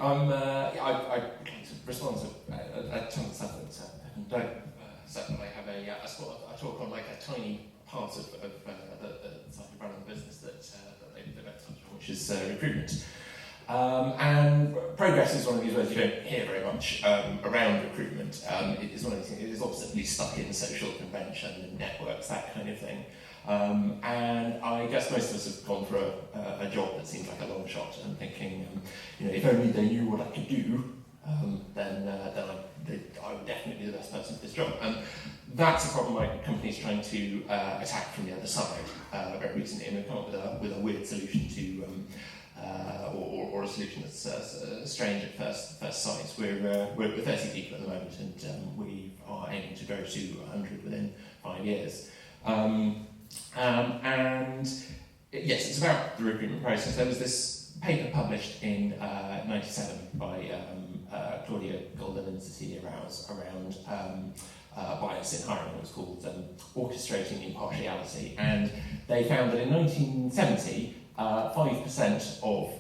I respond to a ton of stuff that don't say that I have a talk on like a tiny part of the side of running the business that they don't touch on, which is recruitment. And progress is one of these words you don't hear very much around recruitment. It is one of these things. It is obviously stuck in social convention and networks, that kind of thing. And I guess most of us have gone for a job that seems like a long shot and thinking, if only they knew what I could do, then I would definitely be the best person for this job. And that's a problem my company's trying to attack from the other side very recently, and we've come up with a weird solution to, or a solution that's strange at first sight. We're 30 people at the moment, and we are aiming to grow to 100 within 5 years. And yes, it's about the recruitment process. There was this paper published in '97 by Claudia Golden and Cecilia Rouse around bias in hiring. It was called Orchestrating Impartiality, and they found that in 1970, 5% of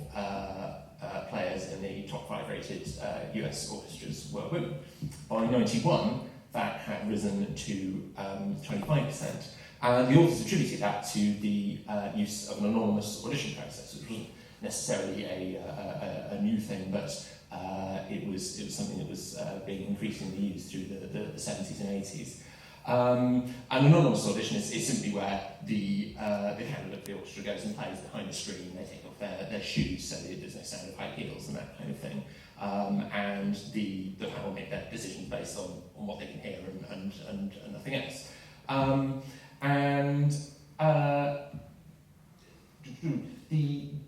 players in the top 5 rated US orchestras were women. By '91, that had risen to 25%. And the authors attributed that to the use of an anonymous audition process, which wasn't necessarily a new thing, but it was something that was being increasingly used through the 70s and 80s. An anonymous audition is simply where the candidate of the orchestra goes and plays behind the screen. They take off their shoes so that there's no sound of high heels and that kind of thing. And the panel make their decisions based on what they can hear and nothing else.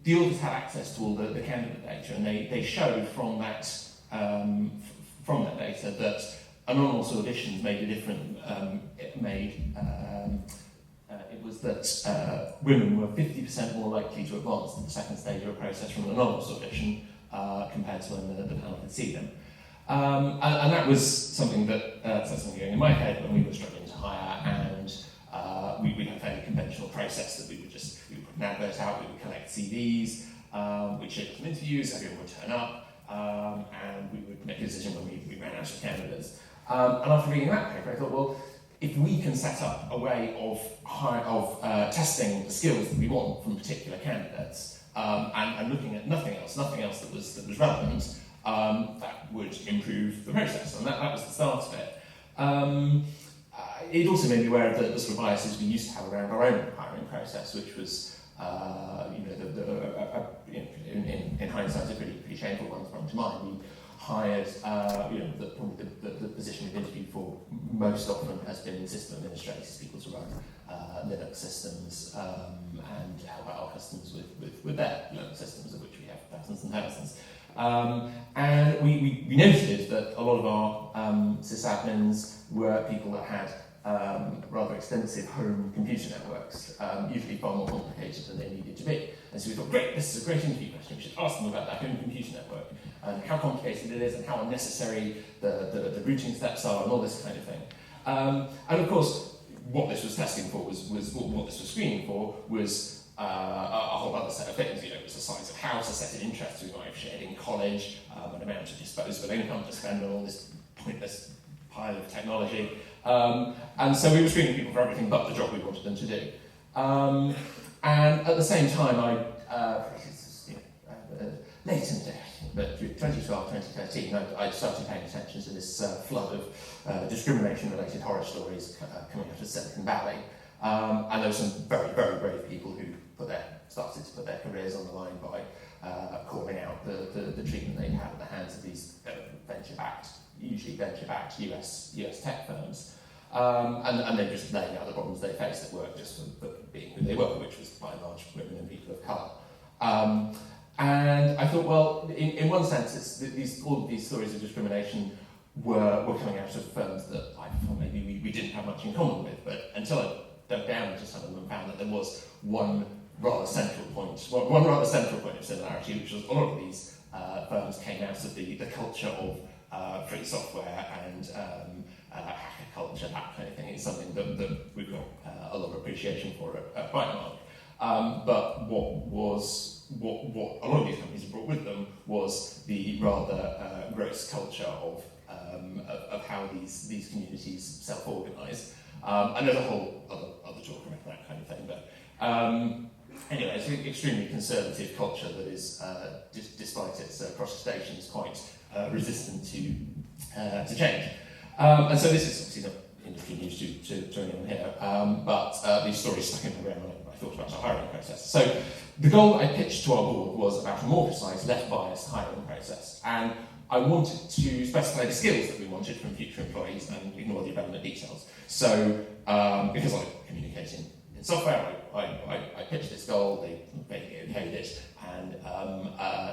The authors had access to all the candidate data, and they showed from that data that anonymous auditions made a different. It was that women were 50% more likely to advance to the second stage of a process from an anonymous audition compared to when the panel could see them. And that was something that started something going in my head when we were struggling to hire, and we had a fairly conventional process that we would put an advert out, we would collect CVs, we'd schedule some interviews, everyone would turn up, and we would make a decision when we ran out of candidates. And after reading that paper, I thought, well, if we can set up a way of testing the skills that we want from particular candidates, and looking at nothing else that was relevant, that would improve the process, and that was the start of it. It also made me aware of the sort of biases we used to have around our own hiring process, which was, in hindsight, a pretty shameful one sprung to mind. We hired, the position we've interviewed for most often has been system administrators, people to run Linux systems and help out our customers with their Linux systems, of which we have thousands and thousands. And we noted that a lot of our sysadmins were people that had rather extensive home computer networks, usually far more complicated than they needed to be. And so we thought, great, this is a great interview question. We should ask them about their home computer network and how complicated it is and how unnecessary the routing steps are and all this kind of thing. And of course, what this was testing for was what this was screening for was a whole other set of things. It was the size of house, a set of interests we might have shared in college, an amount of disposable income to spend on all this pointless pile of technology. And so we were screening people for everything but the job we wanted them to do. And at the same time, late in the day, but 2012, 2013, I started paying attention to this flood of discrimination-related horror stories coming out of Silicon Valley. And there were some very, very brave people who started to put their careers on the line by calling out the treatment they'd had at the hands of these usually venture-backed US tech firms. And they're just laying out the problems they faced at work just for being who they were, which was by and large women and people of colour. And I thought, well, in one sense, all of these stories of discrimination were coming out of firms that I thought maybe we didn't have much in common with, but until I dug down into some of them and found that there was one rather central point of similarity, which was a lot of these firms came out of the culture of free software and hacker culture, that kind of thing. It's something that we've got a lot of appreciation for at Bytemark. But what was what a lot of these companies have brought with them was the rather gross culture of how these communities self-organise. And there's a whole other talk about that kind of thing. But anyway, it's an extremely conservative culture that is, despite its protestations, quite resistant to change. And so this is obviously not industry news to anyone here, but these stories stuck in my brain when I thought about our hiring process. So the goal I pitched to our board was about a more precise, less biased hiring process. And I wanted to specify the skills that we wanted from future employees and ignore the irrelevant details. So, because I'm communicating in software, I pitched this goal, they basically okayed it, and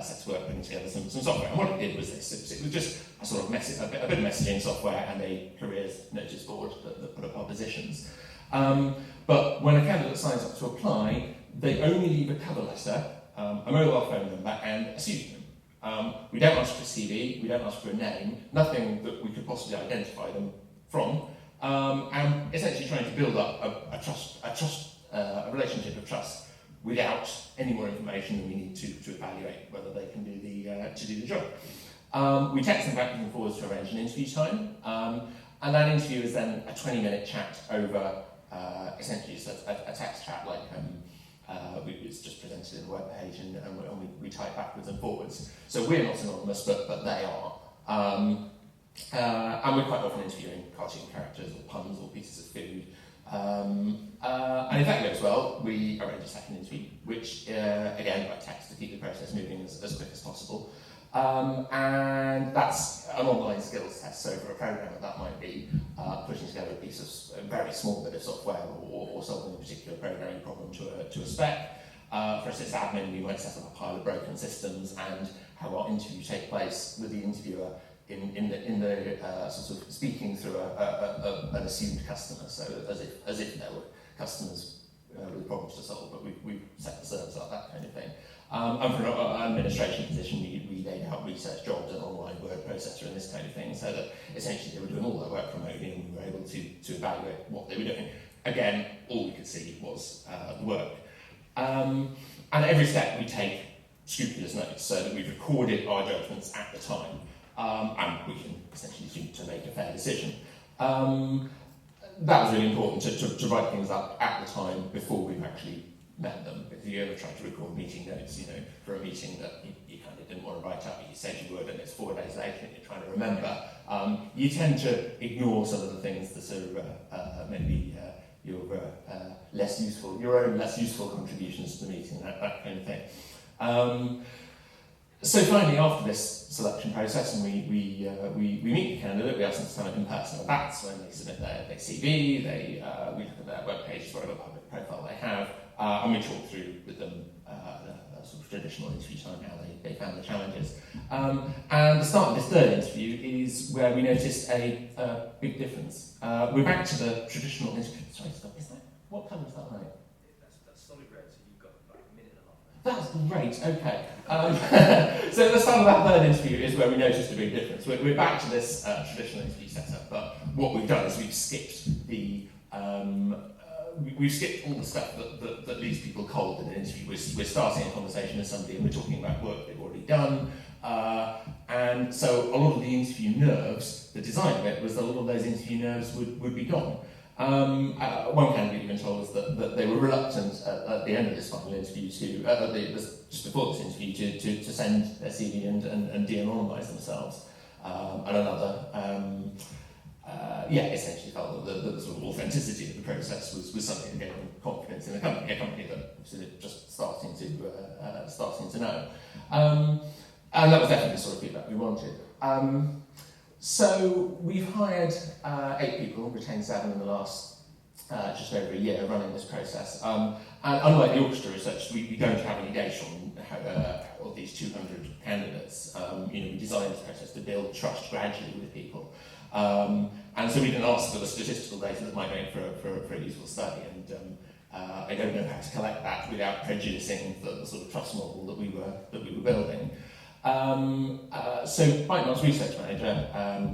set to work putting together some software. And what it did was this: it was just a sort of a bit of messaging software and a careers notice board that put up our positions. But when a candidate signs up to apply, they only leave a cover letter, a mobile phone number, and a pseudonym. We don't ask for a CV, we don't ask for a name, nothing that we could possibly identify them from, and essentially trying to build up a relationship of trust without any more information than we need to evaluate whether they can do the job. We text them backwards and forwards to arrange an interview time, and that interview is then a 20-minute chat over essentially just a text chat like. It's just presented in the web page, and we type backwards and forwards. So we're not anonymous, but they are. And we're quite often interviewing cartoon characters or puns or pieces of food. And if that goes well, we arrange a second interview, which, again, by text to keep the process moving as quick as possible. And that's an online skills test. So for a programmer, that might be putting together a very small bit of software or solving a particular programming problem to a spec. For a sysadmin, we might set up a pile of broken systems and have our interview take place with the interviewer in the sort of speaking through an assumed customer, so as if there were customers with problems to solve, but we've set the servers up, that kind of thing. And for an administration position, we laid out research jobs and online word processor and this kind of thing, so that essentially they were doing all their work remotely and we were able to evaluate what they were doing. Again, all we could see was the work. And at every step we take scrupulous notes so that we've recorded our judgments at the time, and we can essentially use to make a fair decision. That was really important to write things up at the time before we've actually met them. If you ever try to record meeting notes, for a meeting that you kind of didn't want to write up, but you said you would, and it's 4 days later and you're trying to remember, you tend to ignore some of the things that are maybe your your own less useful contributions to the meeting, that kind of thing. So finally, after this selection process, and we meet the candidate, we ask them to stand up in person. And that's when they submit their CV, we look at their web pages, whatever public profile they have, and we talk through with them a sort of traditional interview time, how they found the challenges. And the start of this third interview is where we noticed a big difference. We're back to the traditional interview. Sorry, stop. What colour is that light? That's solid red, so you've got about a minute and a half. That's great, okay. So the start of that third interview is where we noticed a big difference. We're back to this traditional interview setup, but what we've done is we've skipped all the stuff that leaves people cold in an interview. We're starting a conversation with somebody and we're talking about work they've already done. And so a lot of the interview nerves, the design of it was that a lot of those interview nerves would be gone. One candidate even told us that they were reluctant at the end of this final interview just before this interview to send their CV and de-anonymise themselves. And another essentially felt that the sort of authenticity of the process was something that gave them confidence in the company, a company that was just starting to know. And that was definitely the sort of feedback we wanted. So we've hired 8 people, retained 7 in the last just over a year running this process. And unlike the orchestra research, we don't have any data on of these 200 candidates. We designed this process to build trust gradually with people. And so we didn't ask for the statistical data that might make for a useful study. And I don't know how to collect that without prejudicing the sort of trust model that we were building. So Bytemark's research manager,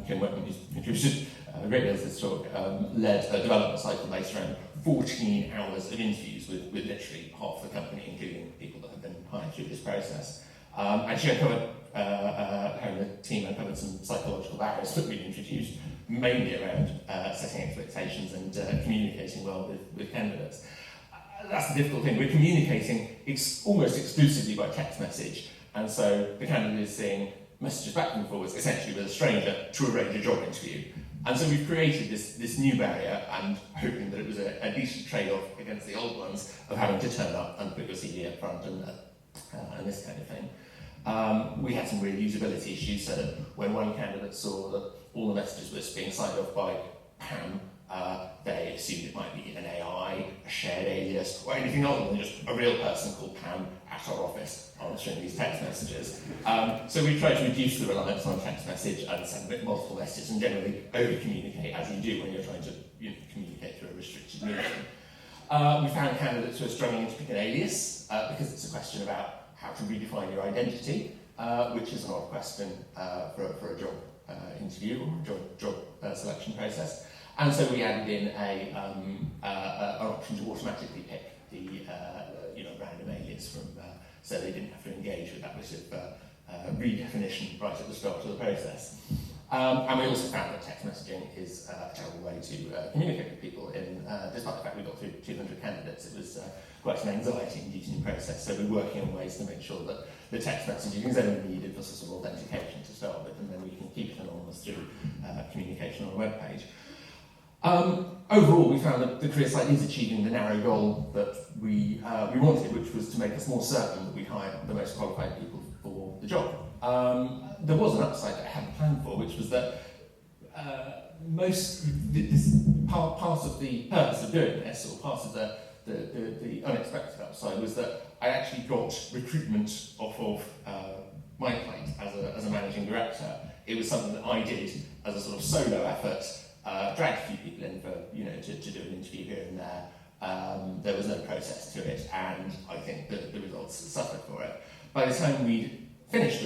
Kim Whitman, who's contributed a great deal to this talk, led a development cycle based around 14 hours of interviews with literally half the company, including people that have been hired through this process. And she uncovered, her and the team uncovered some psychological barriers that we'd introduced, mainly around setting expectations and communicating well with candidates. That's the difficult thing. We're communicating almost exclusively by text message, and so the candidate is seeing messages back and forwards, essentially with a stranger, to arrange a job interview. And so we've created this new barrier, and hoping that it was a decent trade-off against the old ones of having to turn up and put your CV up front and this kind of thing. We had some real usability issues, so that when one candidate saw that all the messages were being signed off by Pam, they assumed it might be an AI, a shared alias, or anything other than just a real person called Pam at our office answering these text messages. So we tried to reduce the reliance on text message and send multiple messages, and generally over-communicate, as you do when you're trying to communicate through a restricted medium. We found candidates who are struggling to pick an alias, because it's a question about how to redefine your identity, which is an odd question for a job interview or job selection process. And so we added in an option to automatically pick the random alias from, so they didn't have to engage with that sort of redefinition right at the start of the process. And we also found that text messaging is a terrible way to communicate with people. Despite the fact we got through 200 candidates, it was quite an anxiety-inducing process. So we're working on ways to make sure that the text messaging is only needed for sort of authentication to start with, and then we can keep it anonymous through communication on a web page. Overall, we found that the career site is achieving the narrow goal that we wanted, which was to make us more certain that we hired the most qualified people for the job. There was an upside that I hadn't planned for, which was that part of the purpose of doing this, or part of the unexpected upside, was that I actually got recruitment off of my plate as a managing director. It was something that I did as a sort of solo effort. Dragged a few people in for to do an interview here and there. There was no process to it, and I think that the results suffered for it. By the time we finished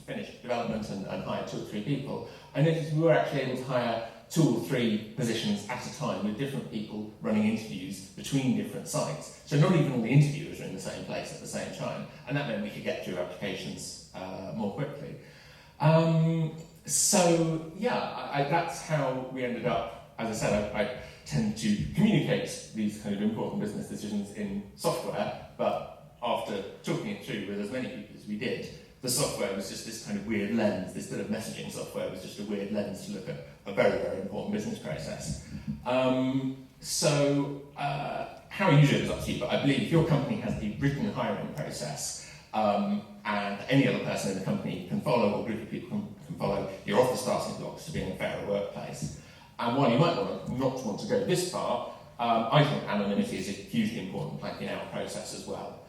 finished development and hired 2 or 3 people, I noticed we were actually able to hire 2 or 3 positions at a time, with different people running interviews between different sites. So not even all the interviewers were in the same place at the same time, and that meant we could get through applications more quickly. That's how we ended up. As I said, I tend to communicate these kind of important business decisions in software, but after talking it through with as many people as we did, the software was just this kind of weird lens. This bit of messaging software was just a weird lens to look at a very, very important business process. How I usually it's up to you, but I believe if your company has a written hiring process, and any other person in the company can follow, or group of people can follow, you're off the starting blocks to being a fairer workplace. And while you might not want to go this far, I think anonymity is a hugely important planking out process as well.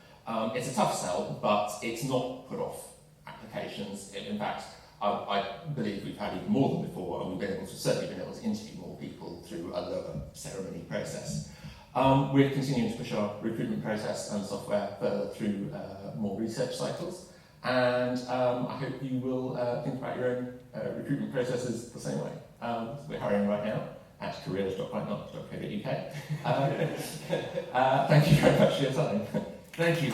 It's a tough sell, but it's not put off applications. In fact, I believe we've had even more than before, and we've certainly been able to interview more people through a lower ceremony process. We're continuing to push our recruitment process and software further through more research cycles, and I hope you will think about your own recruitment processes the same way. We're hiring right now at careers.bytemark.co.uk. Thank you very much for your time. Thank you.